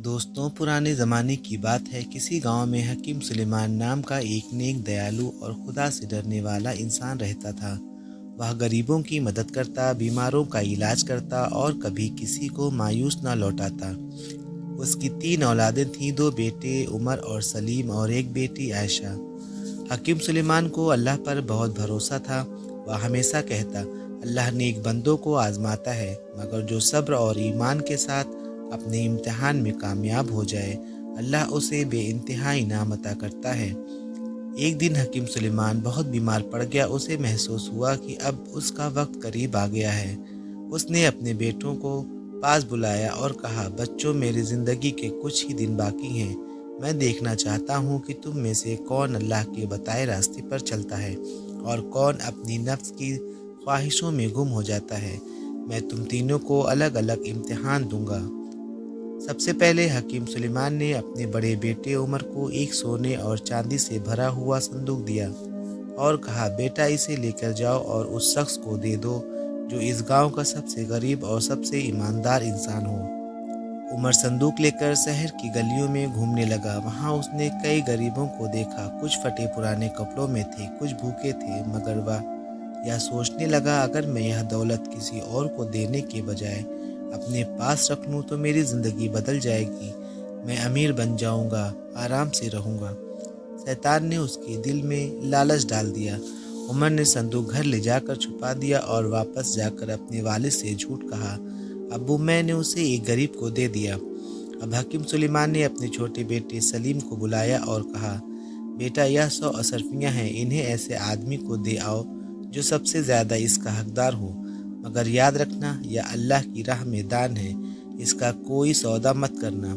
دوستوں، پرانے زمانے کی بات ہے، کسی گاؤں میں حکیم سلیمان نام کا ایک نیک، دیالو اور خدا سے ڈرنے والا انسان رہتا تھا۔ وہ غریبوں کی مدد کرتا، بیماروں کا علاج کرتا اور کبھی کسی کو مایوس نہ لوٹاتا۔ اس کی 3 اولادیں تھیں، 2 بیٹے عمر اور سلیم اور ایک بیٹی عائشہ۔ حکیم سلیمان کو اللہ پر بہت بھروسہ تھا۔ وہ ہمیشہ کہتا، اللہ نیک بندوں کو آزماتا ہے، مگر جو صبر اور ایمان کے ساتھ اپنے امتحان میں کامیاب ہو جائے، اللہ اسے بے انتہا انعام عطا کرتا ہے۔ ایک دن حکیم سلیمان بہت بیمار پڑ گیا۔ اسے محسوس ہوا کہ اب اس کا وقت قریب آ گیا ہے۔ اس نے اپنے بیٹوں کو پاس بلایا اور کہا، بچوں، میری زندگی کے کچھ ہی دن باقی ہیں۔ میں دیکھنا چاہتا ہوں کہ تم میں سے کون اللہ کے بتائے راستے پر چلتا ہے اور کون اپنی نفس کی خواہشوں میں گم ہو جاتا ہے۔ میں تم تینوں کو الگ الگ امتحان دوں گا۔ سب سے پہلے حکیم سلیمان نے اپنے بڑے بیٹے عمر کو ایک سونے اور چاندی سے بھرا ہوا صندوق دیا اور کہا، بیٹا، اسے لے کر جاؤ اور اس شخص کو دے دو جو اس گاؤں کا سب سے غریب اور سب سے ایماندار انسان ہو۔ عمر صندوق لے کر شہر کی گلیوں میں گھومنے لگا۔ وہاں اس نے کئی غریبوں کو دیکھا، کچھ پھٹے پرانے کپڑوں میں تھے، کچھ بھوکے تھے، مگر وہ یہ سوچنے لگا، اگر میں یہ دولت کسی اور کو دینے کے بجائے اپنے پاس رکھ لوں تو میری زندگی بدل جائے گی، میں امیر بن جاؤں گا، آرام سے رہوں گا۔ شیطان نے اس کے دل میں لالچ ڈال دیا۔ عمر نے صندوق گھر لے جا کر چھپا دیا اور واپس جا کر اپنے والد سے جھوٹ کہا، ابو، میں نے اسے ایک غریب کو دے دیا۔ اب حکیم سلیمان نے اپنے چھوٹے بیٹے سلیم کو بلایا اور کہا، بیٹا، یہ 100 اشرفیاں ہیں، انہیں ایسے آدمی کو دے آؤ جو سب سے زیادہ اس کا حقدار ہو، مگر یاد رکھنا، یہ اللہ کی راہ میں دان ہے، اس کا کوئی سودا مت کرنا۔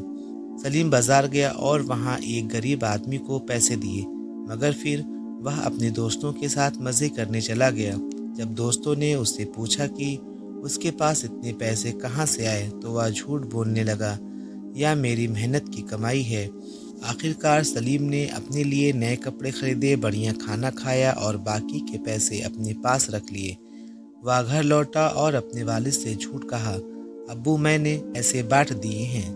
سلیم بازار گیا اور وہاں ایک غریب آدمی کو پیسے دیے، مگر پھر وہ اپنے دوستوں کے ساتھ مزے کرنے چلا گیا۔ جب دوستوں نے اس سے پوچھا کہ اس کے پاس اتنے پیسے کہاں سے آئے تو وہ جھوٹ بولنے لگا، یہ میری محنت کی کمائی ہے۔ آخرکار سلیم نے اپنے لیے نئے کپڑے خریدے، بڑھیا کھانا کھایا اور باقی کے پیسے اپنے پاس رکھ لیے۔ وہ گھر لوٹا اور اپنے والد سے جھوٹ کہا، ابو، میں نے ایسے بانٹ دیے ہیں۔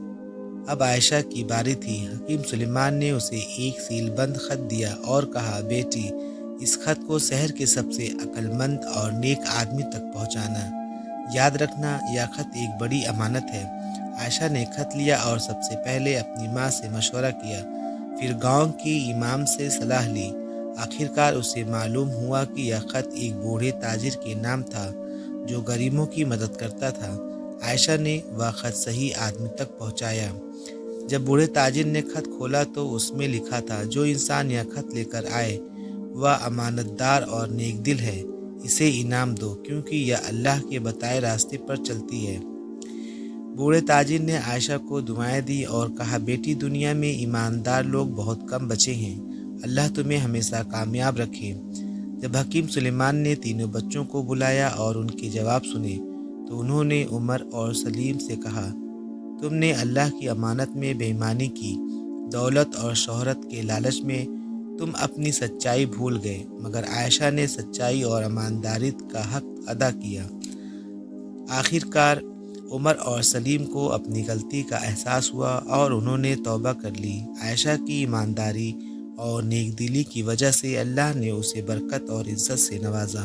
اب عائشہ کی باری تھی۔ حکیم سلیمان نے اسے ایک سیل بند خط دیا اور کہا، بیٹی، اس خط کو شہر کے سب سے عقل مند اور نیک آدمی تک پہنچانا۔ یاد رکھنا، یہ خط ایک بڑی امانت ہے۔ عائشہ نے خط لیا اور سب سے پہلے اپنی ماں سے مشورہ کیا، پھر گاؤں کے امام سے صلاح لی۔ آخرکار اسے معلوم ہوا کہ یہ خط ایک بوڑھے تاجر کے نام تھا جو غریبوں کی مدد کرتا تھا۔ عائشہ نے وہ خط صحیح آدمی تک پہنچایا۔ جب بوڑھے تاجر نے خط کھولا تو اس میں لکھا تھا، جو انسان یہ خط لے کر آئے وہ امانت دار اور نیک دل ہے، اسے انعام دو، کیونکہ یہ اللہ کے بتائے راستے پر چلتی ہے۔ بوڑھے تاجر نے عائشہ کو دعائیں دی اور کہا، بیٹی، دنیا میں ایماندار لوگ بہت کم بچے ہیں، اللہ تمہیں ہمیشہ کامیاب رکھے۔ جب حکیم سلیمان نے تینوں بچوں کو بلایا اور ان کے جواب سنے تو انہوں نے عمر اور سلیم سے کہا، تم نے اللہ کی امانت میں بے ایمانی کی، دولت اور شہرت کے لالچ میں تم اپنی سچائی بھول گئے، مگر عائشہ نے سچائی اور ایمانداری کا حق ادا کیا۔ آخرکار عمر اور سلیم کو اپنی غلطی کا احساس ہوا اور انہوں نے توبہ کر لی۔ عائشہ کی ایمانداری اور نیک دلی کی وجہ سے اللہ نے اسے برکت اور عزت سے نوازا۔